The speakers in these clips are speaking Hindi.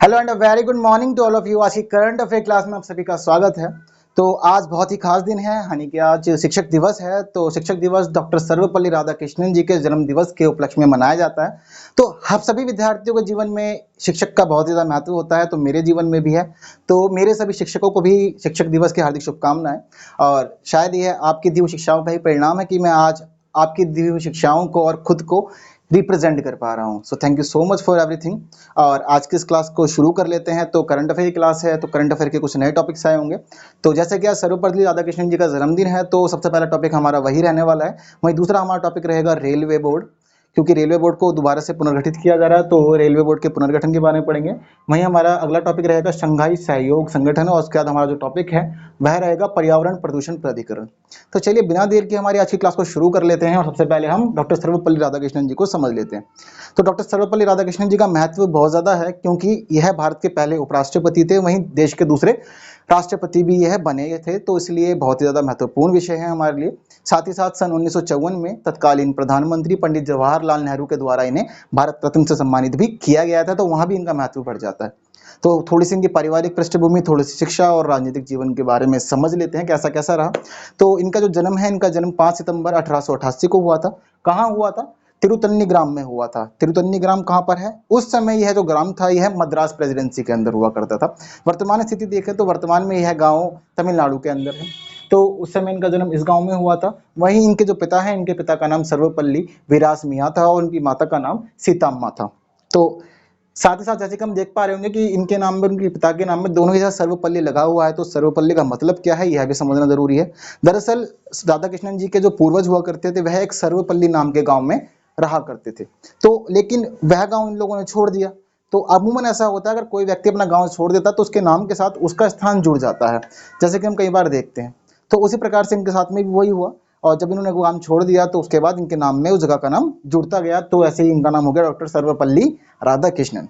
Hello and a very good morning to all of you. आज की करंट अफेयर क्लास में आप सभी का स्वागत है। तो आज बहुत ही खास दिन है, यानी कि आज शिक्षक दिवस है। तो शिक्षक दिवस डॉक्टर सर्वपल्ली राधाकृष्णन जी के जन्म दिवस के उपलक्ष्य में मनाया जाता है। तो हम सभी विद्यार्थियों के जीवन में शिक्षक का बहुत ज़्यादा महत्व होता है, तो मेरे जीवन में भी है। तो मेरे सभी शिक्षकों को भी शिक्षक दिवस की हार्दिक शुभकामनाएं। और शायद यह आपकी दी हुई शिक्षाओं का ही परिणाम है कि मैं आज आपकी दी हुई शिक्षाओं को और खुद को रिप्रेजेंट कर पा रहा हूँ। So thank you so much for everything. और आज की इस क्लास को शुरू कर लेते हैं। तो करंट अफेयर की क्लास है, तो करंट अफेयर के कुछ नए टॉपिक्स आए होंगे। तो जैसे कि आज सर्वपल्ली राधाकृष्णन जी का जन्मदिन है, तो सबसे पहला टॉपिक हमारा वही रहने वाला है। वहीं दूसरा हमारा टॉपिक रहेगा रेलवे बोर्ड, क्योंकि रेलवे बोर्ड को दोबारा से पुनर्गठित किया जा रहा है, तो रेलवे बोर्ड के पुनर्गठन के बारे में पढ़ेंगे। वहीं हमारा अगला टॉपिक रहेगा शंघाई सहयोग संगठन, और उसके बाद हमारा जो टॉपिक है वह रहेगा पर्यावरण प्रदूषण प्राधिकरण। तो चलिए बिना देर के हमारी आज की क्लास को शुरू कर लेते हैं, और सबसे पहले हम डॉक्टर सर्वपल्ली राधाकृष्णन जी को समझ लेते हैं। तो डॉक्टर सर्वपल्ली राधाकृष्णन जी का महत्व बहुत ज़्यादा है, क्योंकि यह भारत के पहले उपराष्ट्रपति थे, वहीं देश के दूसरे राष्ट्रपति भी यह बने थे, तो इसलिए बहुत ही ज़्यादा महत्वपूर्ण विषय है हमारे लिए। साथ ही साथ सन 1954 में तत्कालीन प्रधानमंत्री पंडित जवाहरलाल नेहरू के द्वारा इन्हें भारत रत्न से सम्मानित भी किया गया था, तो वहाँ भी इनका महत्व बढ़ जाता है। तो थोड़ी सी इनकी पारिवारिक पृष्ठभूमि, थोड़ी सी शिक्षा और राजनीतिक जीवन के बारे में समझ लेते हैं कैसा कैसा रहा। तो इनका जो जन्म है, इनका जन्म 5 सितंबर 1888 को हुआ था। कहाँ हुआ था? तिरुतन्नी ग्राम में हुआ था। तिरुतन्नी ग्राम कहाँ पर है? उस समय यह जो ग्राम था यह मद्रास प्रेसिडेंसी के अंदर हुआ करता था। वर्तमान स्थिति देखें तो वर्तमान में यह गांव तमिलनाडु के अंदर है। तो उस समय इनका जन्म इस गांव में हुआ था। वहीं इनके जो पिता हैं, इनके पिता का नाम सर्वपल्ली विरास मियाँ था, और उनकी माता का नाम सीताम्मा था। तो साथ ही साथ जैसे कि हम देख पा रहे होंगे कि इनके नाम में, उनके पिता के नाम में दोनों के साथ सर्वपल्ली लगा हुआ है। तो सर्वपल्ली का मतलब क्या है, यह भी समझना जरूरी है। दरअसल राधाकृष्णन जी के जो पूर्वज हुआ करते थे वह एक सर्वपल्ली नाम के गांव में रहा करते थे। तो लेकिन वह गांव इन लोगों ने छोड़ दिया। तो अमूमन ऐसा होता है, अगर कोई व्यक्ति अपना गांव छोड़ देता है तो उसके नाम के साथ उसका स्थान जुड़ जाता है, जैसे कि हम कई बार देखते हैं। तो उसी प्रकार से इनके साथ में भी वही हुआ, और जब इन्होंने गांव छोड़ दिया तो उसके बाद इनके नाम में उस जगह का नाम जुड़ता गया। तो ऐसे ही इनका नाम हो गया डॉक्टर सर्वपल्ली राधाकृष्णन।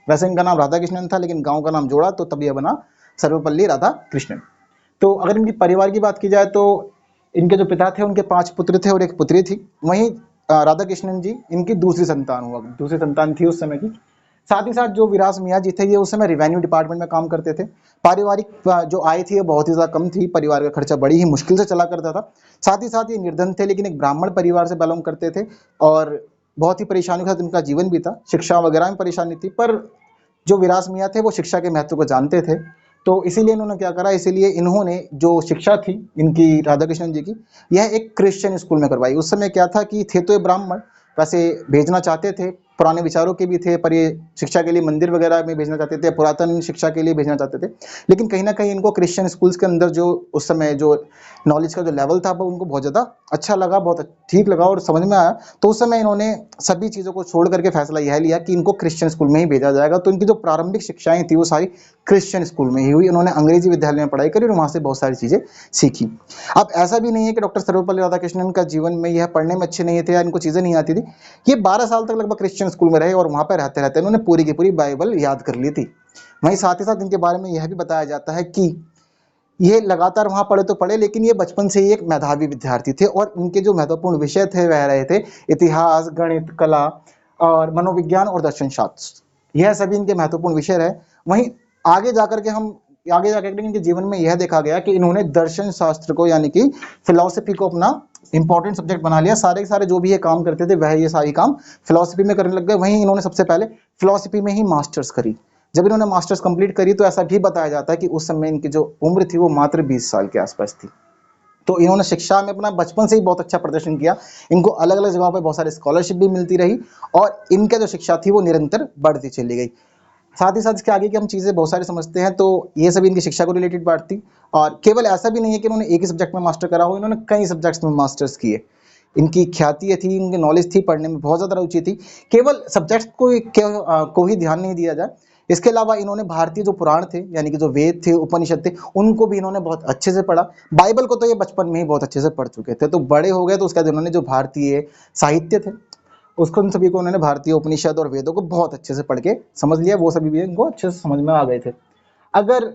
वैसे इनका नाम राधाकृष्णन था, लेकिन गांव का नाम जोड़ा तो तब यह बना सर्वपल्ली राधाकृष्णन। तो अगर इनकी परिवार की बात की जाए तो इनके जो पिता थे उनके 5 पुत्र थे और एक पुत्री थी। वहीं राधाकृष्णन जी इनकी दूसरी संतान थी उस समय की। साथ ही साथ जो विरास मियाँ जी थे, ये उस समय रेवेन्यू डिपार्टमेंट में काम करते थे। पारिवारिक जो आय थी वो बहुत ही ज़्यादा कम थी, परिवार का खर्चा बड़ी ही मुश्किल से चला करता था। साथ ही साथ ये निर्धन थे, लेकिन एक ब्राह्मण परिवार से बिलोंग करते थे, और बहुत ही परेशानियों के साथ इनका जीवन भी था। शिक्षा वगैरह में परेशानी थी, पर जो विरास मियाँ थे वो शिक्षा के महत्व को जानते थे। तो इसीलिए इन्होंने क्या करा, इसीलिए इन्होंने जो शिक्षा थी इनकी राधाकृष्णन जी की, यह एक क्रिश्चियन स्कूल में करवाई। उस समय क्या था कि थे तो ये ब्राह्मण, वैसे भेजना चाहते थे, पुराने विचारों के भी थे, पर ये शिक्षा के लिए मंदिर वगैरह में भेजना चाहते थे, पुरातन शिक्षा के लिए भेजना चाहते थे। लेकिन कहीं ना कहीं इनको क्रिश्चियन स्कूल्स के अंदर जो उस समय जो नॉलेज का जो लेवल था वो उनको बहुत ज़्यादा अच्छा लगा, बहुत ठीक लगा और समझ में आया। तो उस समय इन्होंने सभी चीज़ों को छोड़ करके फैसला यह लिया कि इनको क्रिश्चियन स्कूल में ही भेजा जाएगा। तो इनकी जो प्रारंभिक शिक्षाएं थी वो सारी क्रिश्चियन स्कूल में ही हुई। उन्होंने अंग्रेजी विद्यालय में पढ़ाई करी और वहाँ से बहुत सारी चीज़ें सीखी। अब ऐसा भी नहीं है कि डॉक्टर सर्वपल्ली राधाकृष्णन का जीवन में यह पढ़ने में अच्छे नहीं थे या इनको चीज़ें नहीं आती थी। ये 12 साल तक लगभग क्रिश्चियन स्कूल में रहे, और वहाँ पर रहते रहते इन्होंने पूरी की पूरी बाइबल याद कर ली थी। वहीं साथ ही साथ इनके बारे में यह भी बताया जाता है कि ये लगातार वहाँ पढ़े तो पढ़े, लेकिन ये बचपन से ही एक मेधावी विद्यार्थी थे, और उनके जो महत्वपूर्ण विषय थे वह रहे थे इतिहास, गणित, कला और मनोविज्ञान और दर्शन शास्त्र। यह सभी इनके महत्वपूर्ण विषय रहे। वहीं आगे जाकर के इनके जीवन में यह देखा गया कि इन्होंने दर्शन शास्त्र को, यानी कि फिलॉसफी को अपना इंपॉर्टेंट सब्जेक्ट बना लिया। सारे के सारे जो भी ये काम करते थे वह ये सारी काम फिलॉसफी में करने लग गए। वहीं इन्होंने सबसे पहले फिलॉसफी में ही मास्टर्स करी। जब इन्होंने मास्टर्स कंप्लीट करी तो ऐसा भी बताया जाता है कि उस समय इनकी जो उम्र थी वो मात्र 20 साल के आसपास थी। तो इन्होंने शिक्षा में अपना बचपन से ही बहुत अच्छा प्रदर्शन किया। इनको अलग अलग जगहों पर बहुत सारी स्कॉलरशिप भी मिलती रही, और इनका जो शिक्षा थी वो निरंतर बढ़ती चली गई। साथ ही साथ इसके आगे की हम चीज़ें बहुत सारी समझते हैं, तो ये सभी इनकी शिक्षा को रिलेटेड बात थी। और केवल ऐसा भी नहीं है कि इन्होंने एक ही सब्जेक्ट में मास्टर करा हो, इन्होंने कई सब्जेक्ट्स में मास्टर्स किए। इनकी ख्याति थी, इनकी नॉलेज थी, पढ़ने में बहुत ज़्यादा रुचि थी। केवल सब्जेक्ट को ही ध्यान नहीं दिया जाए, इसके अलावा इन्होंने भारतीय जो पुराण थे, यानी कि जो वेद थे, उपनिषद थे, उनको भी इन्होंने बहुत अच्छे से पढ़ा। बाइबल को तो ये बचपन में ही बहुत अच्छे से पढ़ चुके थे। तो बड़े हो गए तो उसके बाद इन्होंने जो भारतीय साहित्य थे उसको, उन सभी को उन्होंने भारतीय उपनिषद और वेदों को बहुत अच्छे से पढ़ के समझ लिया। वो सभी भी इनको अच्छे से समझ में आ गए थे। अगर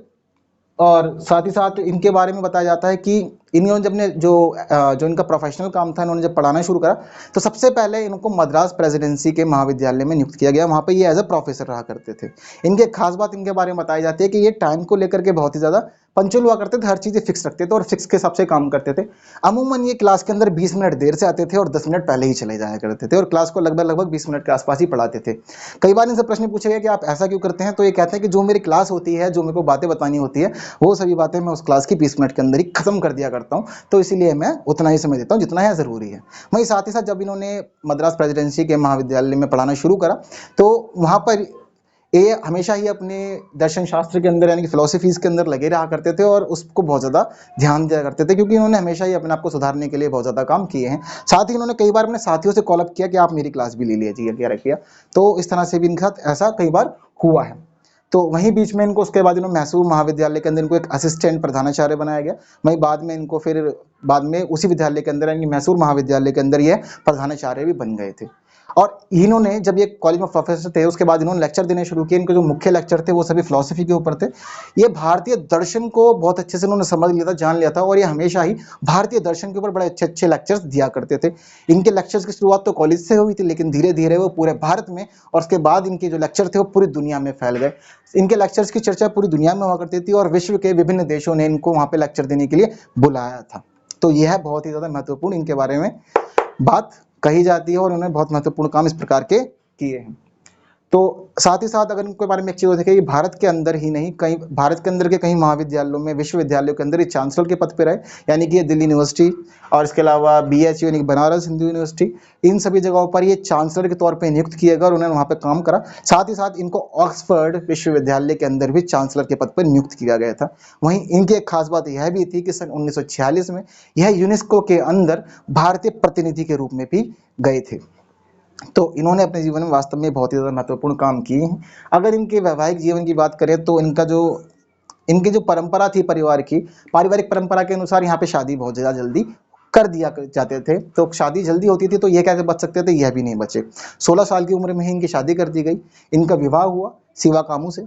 और साथ ही साथ इनके बारे में बताया जाता है कि इन्होंने जब ने जो इनका प्रोफेशनल काम था, इन्होंने जब पढ़ाना शुरू करा तो सबसे पहले इनको मद्रास प्रेसिडेंसी के महाविद्यालय में नियुक्त किया गया। वहाँ पे ये एज अ प्रोफेसर रहा करते थे। इनकी एक खास बात इनके बारे में बताई जाती है कि ये टाइम को लेकर के बहुत ही ज़्यादा पंचुअल हुआ करते थे, हर चीज़ें फिक्स रखते थे और फिक्स के हिसाब से काम करते थे। अमूमन ये क्लास के अंदर 20 मिनट देर से आते थे और 10 मिनट पहले ही चले जाया करते थे और क्लास को लगभग 20 मिनट के आसपास ही पढ़ाते थे। कई बार इनसे प्रश्न पूछे गए कि आप ऐसा क्यों करते हैं, तो ये कहते हैं कि जो मेरी क्लास होती है, जो मेरे को बातें बतानी होती है, वो सभी बातें मैं उस क्लास की 20 मिनट के अंदर ही खत्म कर दिया करता हूँ, तो इसीलिए मैं उतना ही समय देता हूँ जितना है ज़रूरी है। वहीं साथ ही साथ जब इन्होंने मद्रास प्रेसिडेंसी के महाविद्यालय में पढ़ाना शुरू करा तो वहाँ पर ये हमेशा ही अपने दर्शन शास्त्र के अंदर यानी कि फिलोसफीज के अंदर लगे रहा करते थे और उसको बहुत ज़्यादा ध्यान दिया करते थे, क्योंकि इन्होंने हमेशा ही अपने आप को सुधारने के लिए बहुत ज़्यादा काम किए हैं। साथ ही इन्होंने कई बार अपने साथियों से कॉल अप किया कि आप मेरी क्लास भी ले लीजिए क्या रखिए, तो इस तरह से भी इनके साथ ऐसा कई बार हुआ है। तो वहीं बीच में इनको उसके बाद इन्होंने मैसूर महाविद्यालय के अंदर इनको एक असिस्टेंट प्रधानाचार्य बनाया गया। वहीं बाद में इनको फिर बाद में उसी विद्यालय के अंदर यानी मैसूर महाविद्यालय के अंदर ये प्रधानाचार्य भी बन गए थे। और इन्होंने जब ये कॉलेज में प्रोफेसर थे उसके बाद इन्होंने लेक्चर देने शुरू किए। इनके जो मुख्य लेक्चर थे वो सभी फिलोसफी के ऊपर थे। ये भारतीय दर्शन को बहुत अच्छे से इन्होंने समझ लिया था, जान लिया था और ये हमेशा ही भारतीय दर्शन के ऊपर बड़े अच्छे अच्छे लेक्चर्स दिया करते थे। इनके लेक्चर्स की शुरुआत तो कॉलेज से हुई थी, लेकिन धीरे धीरे वो पूरे भारत में और उसके बाद इनके जो लेक्चर थे वो पूरी दुनिया में फैल गए। इनके लेक्चर्स की चर्चा पूरी दुनिया में हुआ करती थी और विश्व के विभिन्न देशों ने इनको वहाँ पे लेक्चर देने के लिए बुलाया था। तो यह बहुत ही ज़्यादा महत्वपूर्ण इनके बारे में बात कही जाती है और उन्होंने बहुत महत्वपूर्ण काम इस प्रकार के किए हैं। तो साथ ही साथ अगर इनके बारे में एक चीज़ देखें कि भारत के अंदर ही नहीं, कहीं भारत के अंदर के कई महाविद्यालयों में, विश्वविद्यालयों के अंदर ये चांसलर के पद पर रहे, यानी कि ये दिल्ली यूनिवर्सिटी और इसके अलावा BHU यानी कि बनारस हिंदू यूनिवर्सिटी, इन सभी जगहों पर ये चांसलर के तौर पर नियुक्त किए गए और उन्होंने वहाँ पर काम करा। साथ ही साथ इनको ऑक्सफर्ड विश्वविद्यालय के अंदर भी चांसलर के पद पर नियुक्त किया गया था। वहीं इनकी एक खास बात यह भी थी कि सन 1946 में यह यूनेस्को के अंदर भारतीय प्रतिनिधि के रूप में भी गए थे। तो इन्होंने अपने जीवन में वास्तव में बहुत ही ज़्यादा महत्वपूर्ण काम किए हैं। अगर इनके वैवाहिक जीवन की बात करें तो इनकी जो परंपरा थी परिवार की, पारिवारिक परंपरा के अनुसार यहाँ पे शादी बहुत ज़्यादा जल्दी कर दिया जाते थे। तो शादी जल्दी होती थी तो ये कैसे बच सकते थे, यह भी नहीं बचे। 16 साल की उम्र में ही इनकी शादी कर दी गई। इनका विवाह हुआ शिवा कामू से।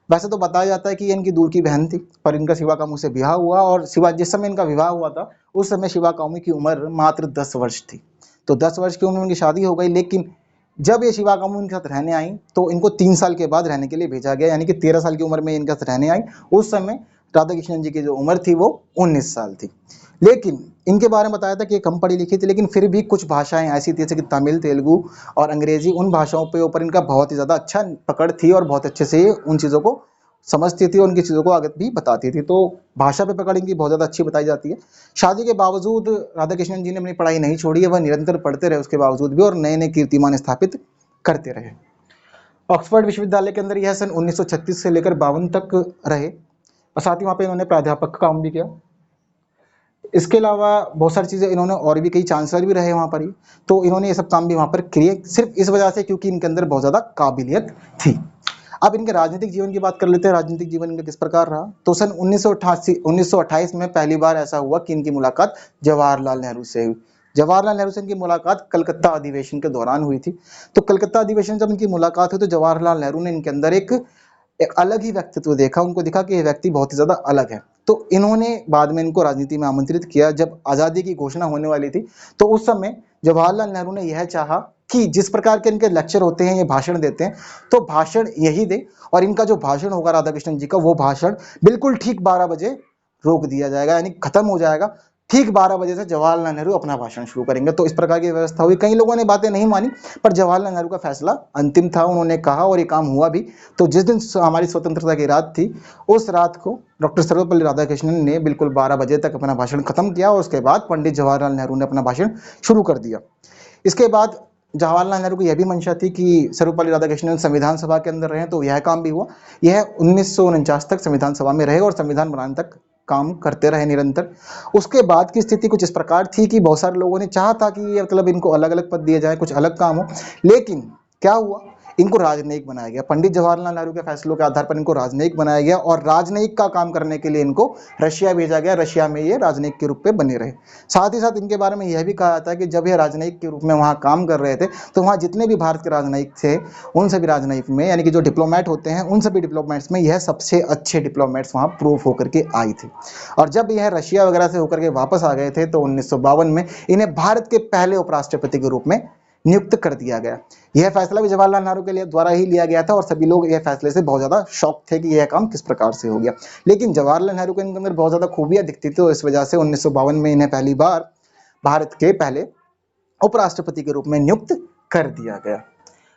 वैसे तो बताया जाता है कि ये इनकी दूर की बहन थी, पर इनका शिवा कामू से विवाह हुआ और जिस समय इनका विवाह हुआ था उस समय शिवा कामू की उम्र मात्र 10 वर्ष थी। तो 10 वर्ष की उम्र में उनकी शादी हो गई, लेकिन जब ये शिवा कामू इनके साथ रहने आई तो इनको 3 साल के बाद रहने के लिए भेजा गया, यानी कि 13 साल की उम्र में इनके साथ रहने आई। उस समय राधा कृष्णन जी की जो उम्र थी वो 19 साल थी। लेकिन इनके बारे में बताया था कि ये कम पढ़ी लिखी थी, लेकिन फिर भी कुछ भाषाएं ऐसी थी जैसे कि तमिल, तेलुगु और अंग्रेजी, उन भाषाओं पे ऊपर इनका बहुत ही ज़्यादा अच्छा पकड़ थी और बहुत अच्छे से उन चीज़ों को समझती थी और उनकी चीज़ों को आगे भी बताती थी। तो भाषा पे पकड़ इनकी बहुत ज़्यादा अच्छी बताई जाती है। शादी के बावजूद राधा कृष्णन जी ने अपनी पढ़ाई नहीं छोड़ी है, वह निरंतर पढ़ते रहे उसके बावजूद भी और नए नए कीर्तिमान स्थापित करते रहे। ऑक्सफोर्ड विश्वविद्यालय के अंदर यह सन 1936 से लेकर 52 तक रहे और साथ ही वहाँ पे इन्होंने प्राध्यापक का काम भी किया। इसके अलावा बहुत सारी चीज़ें इन्होंने और भी, कई चांसलर भी रहे वहाँ पर ही, तो इन्होंने ये सब काम भी वहाँ पर किए सिर्फ इस वजह से क्योंकि इनके अंदर बहुत ज़्यादा काबिलियत थी। अब इनके राजनीतिक जीवन की बात कर लेते हैं। राजनीतिक जीवन इनका किस प्रकार रहा, तो सन 1928 में पहली बार ऐसा हुआ कि इनकी मुलाकात जवाहरलाल नेहरू से हुई। जवाहरलाल नेहरू से इनकी मुलाकात कलकत्ता अधिवेशन के दौरान हुई थी। तो कलकत्ता अधिवेशन जब इनकी मुलाकात हुई तो जवाहरलाल नेहरू ने इनके अंदर एक अलग ही व्यक्तित्व देखा। उनको दिखा कि ये व्यक्ति बहुत ही ज़्यादा अलग है। तो इन्होंने बाद में इनको राजनीति में आमंत्रित किया। जब आज़ादी की घोषणा होने वाली थी तो उस समय जवाहरलाल नेहरू ने यह चाहा कि जिस प्रकार के इनके लेक्चर होते हैं, ये भाषण देते हैं, तो भाषण यही दे और इनका जो भाषण होगा राधा कृष्णन जी का, वो भाषण बिल्कुल ठीक 12 बजे रोक दिया जाएगा, यानी खत्म हो जाएगा। ठीक 12 बजे से जवाहरलाल नेहरू अपना भाषण शुरू करेंगे। तो इस प्रकार की व्यवस्था हुई। कई लोगों ने बातें नहीं मानी, पर जवाहरलाल नेहरू का फैसला अंतिम था, उन्होंने कहा और ये काम हुआ भी। तो जिस दिन हमारी स्वतंत्रता की रात थी, उस रात को डॉक्टर सर्वपल्ली राधाकृष्णन ने बिल्कुल 12 बजे तक अपना भाषण खत्म किया और उसके बाद पंडित जवाहरलाल नेहरू ने अपना भाषण शुरू कर दिया। इसके बाद जवाहरलाल नेहरू की यह भी मंशा थी कि सर्वपल्ली राधाकृष्णन संविधान सभा के अंदर रहें, तो यह काम भी हुआ। यह 1949 तक संविधान सभा में रहे और संविधान बनाने तक काम करते रहे निरंतर। उसके बाद की स्थिति कुछ इस प्रकार थी कि बहुत सारे लोगों ने चाहा था कि ये मतलब इनको अलग अलग पद दिए जाए, कुछ अलग काम हो, लेकिन क्या हुआ, इनको राजनयिक बनाया गया। पंडित जवाहरलाल नेहरू के फैसलों के आधार पर इनको राजनयिक बनाया गया और राजनयिक का काम करने के लिए इनको रशिया भेजा गया। रशिया में ये राजनयिक के रूप में बने रहे। साथ ही साथ इनके बारे में यह भी कहा जाता है कि जब ये राजनयिक के रूप में वहाँ काम कर रहे थे तो वहाँ जितने भी भारत के राजनयिक थे उन सभी राजनयिक में, यानी कि जो डिप्लोमेट होते हैं, उन सभी डिप्लोमेट्स में यह सबसे अच्छे डिप्लोमेट्स वहाँ प्रूफ होकर के आई थी। और जब यह रशिया वगैरह से होकर के वापस आ गए थे तो 1952 में इन्हें भारत के पहले उपराष्ट्रपति के रूप में नियुक्त कर दिया गया। यह फैसला भी जवाहरलाल नेहरू के लिए द्वारा ही लिया गया था और सभी लोग यह फैसले से बहुत ज़्यादा शॉक थे कि यह काम किस प्रकार से हो गया। लेकिन जवाहरलाल नेहरू के अंदर बहुत ज़्यादा खूबियाँ दिखती थी, तो इस वजह से 1952 में इन्हें पहली बार भारत के पहले उपराष्ट्रपति के रूप में नियुक्त कर दिया गया।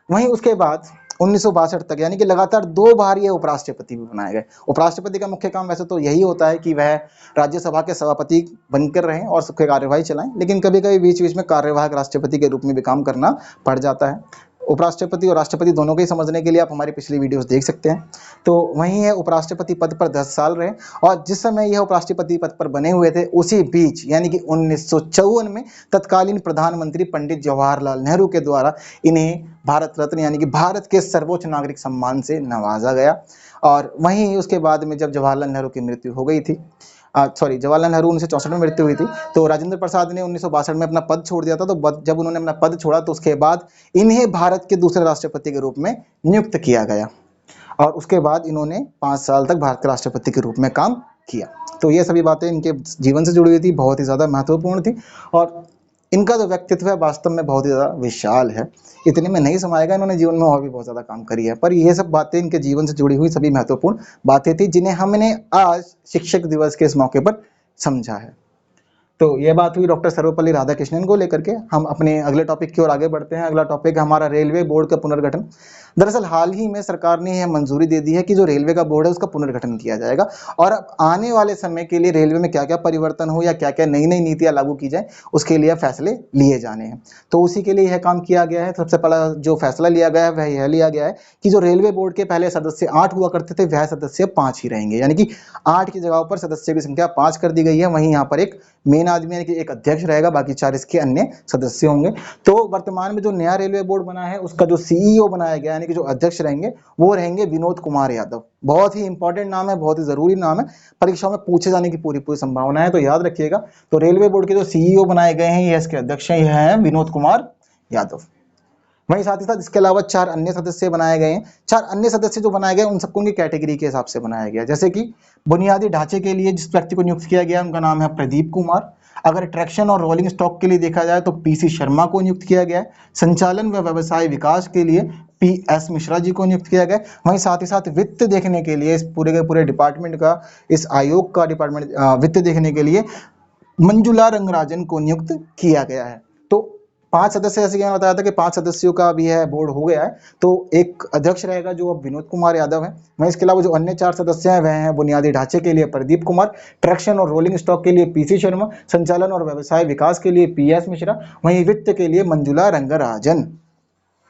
वहीं उसके बाद 1962 तक, यानी कि लगातार 2 बार ये उपराष्ट्रपति भी बनाए गए। उपराष्ट्रपति का मुख्य काम वैसे तो यही होता है कि वह राज्यसभा के सभापति बनकर रहें और सबके कार्यवाही चलाएं, लेकिन कभी कभी बीच बीच में कार्यवाहक राष्ट्रपति के रूप में भी काम करना पड़ जाता है। उपराष्ट्रपति और राष्ट्रपति दोनों को ही समझने के लिए आप हमारी पिछली वीडियोस देख सकते हैं। तो वहीं है उपराष्ट्रपति पद पर 10 साल रहे और जिस समय यह उपराष्ट्रपति पद पर बने हुए थे उसी बीच, यानी कि 1954 में तत्कालीन प्रधानमंत्री पंडित जवाहरलाल नेहरू के द्वारा इन्हें भारत रत्न, यानी कि भारत के सर्वोच्च नागरिक सम्मान से नवाजा गया। और वहीं उसके बाद में जब जवाहरलाल नेहरू की मृत्यु हो गई थी, जवाहरलाल नेहरू 1964 में मृत्यु हुई थी, तो राजेंद्र प्रसाद ने 1962 में अपना पद छोड़ दिया था। तो जब उन्होंने अपना पद छोड़ा तो उसके बाद इन्हें भारत के दूसरे राष्ट्रपति के रूप में नियुक्त किया गया और उसके बाद इन्होंने 5 साल तक भारत के राष्ट्रपति के रूप में काम किया। तो ये सभी बातें इनके जीवन से जुड़ी हुई थी, बहुत ही ज़्यादा महत्वपूर्ण थी और इनका जो व्यक्तित्व है वास्तव में बहुत ही ज़्यादा विशाल है। इतने में नहीं समाएगा, इन्होंने जीवन में और भी बहुत ज़्यादा काम करी है, पर ये सब बातें इनके जीवन से जुड़ी हुई सभी महत्वपूर्ण बातें थी जिन्हें हमने आज शिक्षक दिवस के इस मौके पर समझा है। तो ये बात हुई डॉक्टर सर्वपल्ली राधाकृष्णन को लेकर के। हम अपने अगले टॉपिक की ओर आगे बढ़ते हैं। अगला टॉपिक है हमारा रेलवे बोर्ड का पुनर्गठन। दरअसल हाल ही में सरकार ने यह मंजूरी दे दी है कि जो रेलवे का बोर्ड है उसका पुनर्गठन किया जाएगा और अब आने वाले समय के लिए रेलवे में क्या क्या परिवर्तन हो या क्या क्या नई नई नीतियां लागू की जाए उसके लिए फैसले लिए जाने हैं। तो उसी के लिए यह काम किया गया है। सबसे पहला जो फैसला लिया गया है वह यह लिया गया है कि जो रेलवे बोर्ड के पहले सदस्य 8 हुआ करते थे वह सदस्य 5 ही रहेंगे, यानी कि 8 की जगह पर सदस्य की संख्या 5 कर दी गई है। वहीं यहाँ पर एक मेन आदमी यानी कि एक अध्यक्ष रहेगा, बाकी 4 इसके अन्य सदस्य होंगे। तो वर्तमान में जो नया रेलवे बोर्ड बना है उसका जो सीईओ बनाया गया यानी कि जो अध्यक्ष रहेंगे वो रहेंगे विनोद कुमार यादव। बहुत ही इंपॉर्टेंट नाम है, बहुत ही जरूरी नाम है, परीक्षाओं में पूछे जाने की पूरी संभावना है, तो याद रखिएगा। तो रेलवे बोर्ड के जो सीईओ बनाए गए हैं ये इसके अध्यक्ष हैं, यह है विनोद कुमार यादव। वहीं साथ ही साथ इसके अलावा 4 अन्य सदस्य बनाए गए हैं। 4 अन्य सदस्य जो बनाए गए उन सबको उनकी कैटेगरी के हिसाब से बनाया गया। जैसे कि बुनियादी ढांचे के लिए जिस व्यक्ति को नियुक्त किया गया उनका नाम है प्रदीप कुमार। अगर ट्रैक्शन और रोलिंग स्टॉक के लिए देखा जाए तो पीसी शर्मा को नियुक्त किया गया है। संचालन व व्यवसाय विकास के लिए पीएस मिश्रा जी को नियुक्त किया गया। वहीं साथ ही साथ वित्त देखने के लिए इस पूरे के पूरे डिपार्टमेंट का, इस आयोग का डिपार्टमेंट वित्त देखने के लिए मंजुला रंगराजन को नियुक्त किया गया है। तो 5 सदस्य, जैसे कि मैंने बताया था कि 5 सदस्यों का भी यह बोर्ड हो गया है। तो एक अध्यक्ष रहेगा जो अब विनोद कुमार यादव है। वहीं इसके अलावा जो अन्य 4 सदस्य हैं वह हैं बुनियादी ढांचे के लिए प्रदीप कुमार, ट्रैक्शन और रोलिंग स्टॉक के लिए पीसी शर्मा, संचालन और व्यवसाय विकास के लिए पीएस मिश्रा, वहीं वित्त के लिए मंजुला रंगराजन।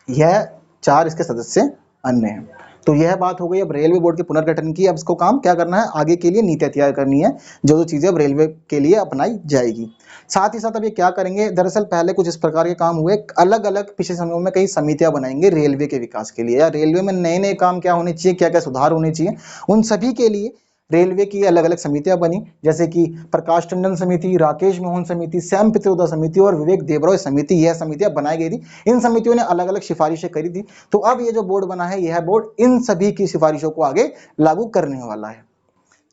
यह 4 इसके सदस्य अन्य हैं। तो यह बात हो गई अब रेलवे बोर्ड के पुनर्गठन की। अब इसको काम क्या करना है, आगे के लिए नीतियां तैयार करनी है, जो चीजें अब रेलवे के लिए अपनाई जाएगी। साथ ही साथ अब ये क्या करेंगे, दरअसल पहले कुछ इस प्रकार के काम हुए, अलग अलग पिछले समयों में कई समितियां बनाएंगे रेलवे के विकास के लिए, या रेलवे में नए नए काम क्या होने चाहिए, क्या क्या सुधार होने चाहिए, उन सभी के लिए रेलवे की अलग अलग समितियां बनी। जैसे कि प्रकाश टंडन समिति, राकेश मोहन समिति, सैम पित्रोदा समिति और विवेक देबरॉय समिति, यह समितियां बनाई गई थी। इन समितियों ने अलग अलग सिफारिशें करी थी। तो अब ये जो बोर्ड बना है यह बोर्ड इन सभी की सिफारिशों को आगे लागू करने वाला है।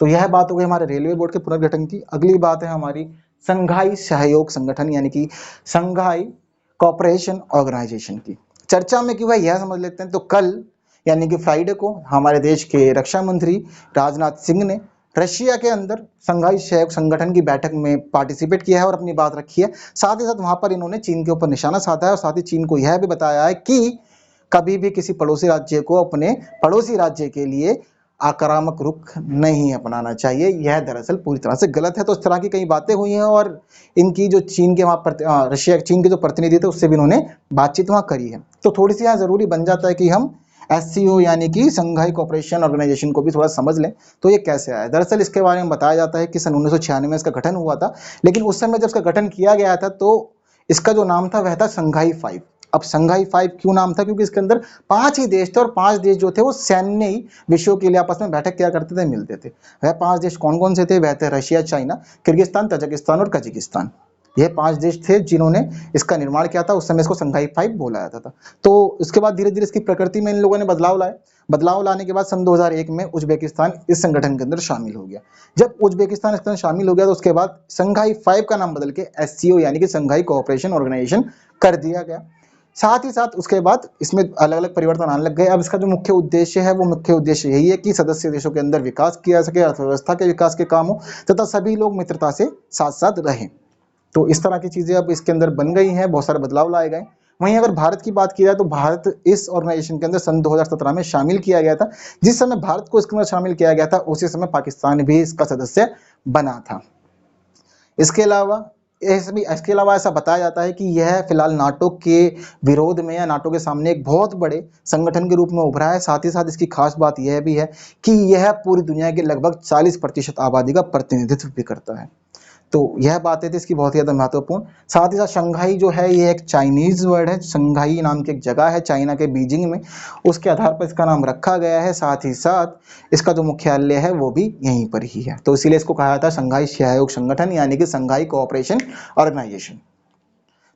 तो यह बात हो गई हमारे रेलवे बोर्ड के पुनर्गठन की। अगली बात है हमारी संघाई सहयोग संगठन यानी कि संघाई कोऑपरेशन ऑर्गेनाइजेशन की। चर्चा में क्यों है यह समझ लेते हैं। तो कल यानी कि फ्राइडे को हमारे देश के रक्षा मंत्री राजनाथ सिंह ने रशिया के अंदर संघाई सहयोग संगठन की बैठक में पार्टिसिपेट किया है और अपनी बात रखी है। साथ ही साथ वहां पर इन्होंने चीन के ऊपर निशाना साधा है और साथ ही चीन को यह भी बताया है कि कभी भी किसी पड़ोसी राज्य को अपने पड़ोसी राज्य के लिए आक्रामक रुख नहीं अपनाना चाहिए। यह दरअसल पूरी तरह से गलत है। तो इस तरह की कई बातें हुई हैं और इनकी जो चीन के वहाँ रशिया चीन के जो प्रतिनिधि थे उससे भी इन्होंने बातचीत वहाँ करी है। तो थोड़ी सी यहाँ जरूरी बन जाता है कि हम SCO यानी कि संघाई कोऑपरेशन ऑर्गेनाइजेशन को भी थोड़ा समझ लें। तो ये कैसे आया, दरअसल इसके बारे में बताया जाता है कि सन 1996 में इसका गठन हुआ था, लेकिन उस समय जब इसका गठन किया गया था तो इसका जो नाम था वह था संघाई 5। अब संघाई 5 क्यों नाम था? क्योंकि इसके अंदर 5 ही देश थे और 5 देश जो थे वो सैन्य ही विषयों के लिए आपस में बैठक किया करते थे, मिलते थे। वह 5 देश कौन कौन से थे? वह थे रशिया, चाइना, किर्गिस्तान, तजाकिस्तान और कजाकिस्तान। यह 5 देश थे जिन्होंने इसका निर्माण किया था। उस समय इसको संघाई 5 बोला जाता था। तो उसके बाद धीरे धीरे इसकी प्रकृति में इन लोगों ने बदलाव लाए। बदलाव लाने के बाद सन 2001 में उज्बेकिस्तान इस संगठन के अंदर शामिल हो गया। जब उज्बेकिस्तान इसके अंदर शामिल हो गया तो उसके बाद संघाई 5 का नाम बदल के एससीओ यानी कि संघाई कोऑपरेशन ऑर्गेनाइजेशन कर दिया गया। साथ ही साथ उसके बाद इसमें अलग अलग परिवर्तन आने लग गए। अब इसका जो मुख्य उद्देश्य है वो मुख्य उद्देश्य यही है कि सदस्य देशों के अंदर विकास किया सके, अर्थव्यवस्था के विकास के काम हो तथा सभी लोग मित्रता से साथ साथ रहें। तो इस तरह की चीजें अब इसके अंदर बन गई हैं, बहुत सारे बदलाव लाए गए। वहीं अगर भारत की बात की जाए तो भारत इस ऑर्गेनाइजेशन के अंदर सन 2017 में शामिल किया गया था। जिस समय भारत को इसके अंदर शामिल किया गया था उसी समय पाकिस्तान भी इसका सदस्य बना था। इसके अलावा ऐसा बताया जाता है कि यह फिलहाल नाटो के विरोध में या नाटो के सामने एक बहुत बड़े संगठन के रूप में उभरा है। साथ ही साथ इसकी खास बात यह भी है कि यह पूरी दुनिया के लगभग 40% आबादी का प्रतिनिधित्व भी करता है। तो यह बातें थी इसकी बहुत ही ज़्यादा महत्वपूर्ण। साथ ही साथ शंघाई जो है ये एक चाइनीज वर्ड है। शंघाई नाम की एक जगह है चाइना के बीजिंग में, उसके आधार पर इसका नाम रखा गया है। साथ ही साथ इसका जो मुख्यालय है वो भी यहीं पर ही है। तो इसीलिए इसको कहा जाता है शंघाई सहयोग संगठन यानी कि शंघाई कोऑपरेशन ऑर्गेनाइजेशन।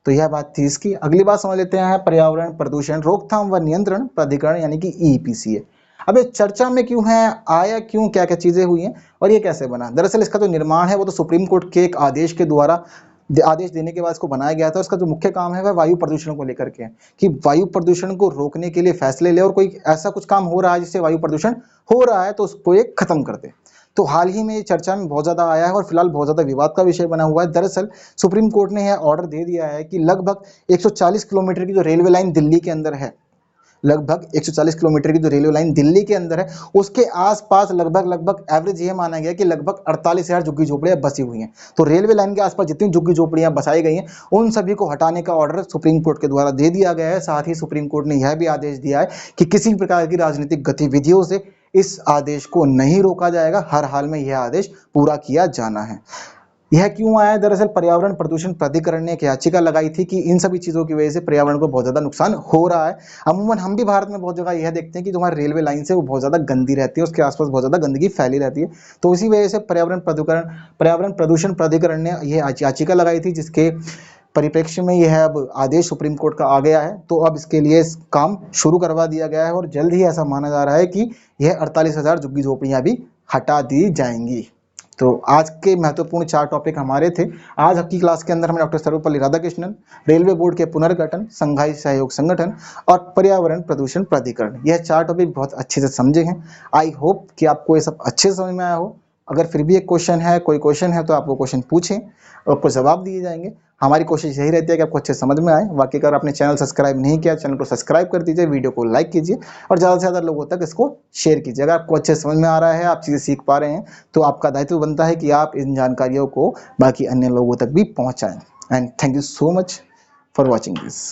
तो यह बात थी इसकी। अगली बात समझ लेते हैं पर्यावरण प्रदूषण रोकथाम व नियंत्रण प्राधिकरण यानी कि ईपीसीए। अब ये चर्चा में क्यों है, आया क्यों, क्या क्या चीजें हुई हैं और ये कैसे बना? दरअसल इसका जो निर्माण है वो तो सुप्रीम कोर्ट के एक आदेश के द्वारा आदेश देने के बाद इसको बनाया गया था। उसका जो मुख्य काम है वह वायु प्रदूषण को लेकर के है कि वायु प्रदूषण को रोकने के लिए फैसले ले और कोई ऐसा कुछ काम हो रहा है जिससे वायु प्रदूषण हो रहा है तो उसको ये खत्म कर दे। तो हाल ही में ये चर्चा में बहुत ज्यादा आया है और फिलहाल बहुत ज्यादा विवाद का विषय बना हुआ है। दरअसल सुप्रीम कोर्ट ने यह ऑर्डर दे दिया है कि लगभग 140 किलोमीटर की जो रेलवे लाइन दिल्ली के अंदर है, लगभग 140 किलोमीटर की जो रेलवे लाइन दिल्ली के अंदर है उसके आसपास लगभग एवरेज ये माना गया कि लगभग 48,000 झुग्गी झोपड़ियां बसी हुई हैं। तो रेलवे लाइन के आसपास जितनी झुग्गी झोपड़ियां बसाई गई हैं उन सभी को हटाने का ऑर्डर सुप्रीम कोर्ट के द्वारा दे दिया गया है। साथ ही सुप्रीम कोर्ट ने यह भी आदेश दिया है कि किसी प्रकार की राजनीतिक गतिविधियों से इस आदेश को नहीं रोका जाएगा, हर हाल में यह आदेश पूरा किया जाना है। यह क्यों आया? दरअसल पर्यावरण प्रदूषण प्राधिकरण ने एक याचिका लगाई थी कि इन सभी चीजों की वजह से पर्यावरण को बहुत ज्यादा नुकसान हो रहा है। अमूमन हम भी भारत में बहुत जगह यह देखते हैं कि जो हमारी रेलवे लाइन से वो बहुत ज्यादा गंदी रहती है, उसके आसपास बहुत ज्यादा गंदगी फैली रहती है। तो इसी वजह से पर्यावरण प्रदूषण प्राधिकरण ने यह याचिका लगाई थी, जिसके परिप्रेक्ष्य में यह अब आदेश सुप्रीम कोर्ट का आ गया है। तो अब इसके लिए काम शुरू करवा दिया गया है और जल्द ही ऐसा माना जा रहा है कि यह 48,000 झुग्गी झोपड़ियां भी हटा दी जाएंगी। तो आज के महत्वपूर्ण 4 टॉपिक हमारे थे। आज की क्लास के अंदर हमने doctor Sarvepalli Radhakrishnan, railway board के पुनर्गठन, संघाई सहयोग संगठन और पर्यावरण प्रदूषण प्राधिकरण, यह 4 टॉपिक बहुत अच्छे से समझे हैं। आई होप कि आपको ये सब अच्छे से समझ में आया हो। अगर फिर भी एक क्वेश्चन है, कोई क्वेश्चन है तो आप वो क्वेश्चन पूछें और आपको जवाब दिए जाएंगे। हमारी कोशिश यही रहती है कि आपको अच्छे समझ में आए। बाकी अगर आपने चैनल सब्सक्राइब नहीं किया, चैनल को सब्सक्राइब कर दीजिए, वीडियो को लाइक कीजिए और ज़्यादा से ज़्यादा लोगों तक इसको शेयर कीजिए। अगर आपको अच्छे समझ में आ रहा है, आप चीज़ें सीख पा रहे हैं, तो आपका दायित्व बनता है कि आप इन जानकारियों को बाकी अन्य लोगों तक भी पहुँचाएँ। And thank you so much for watching this.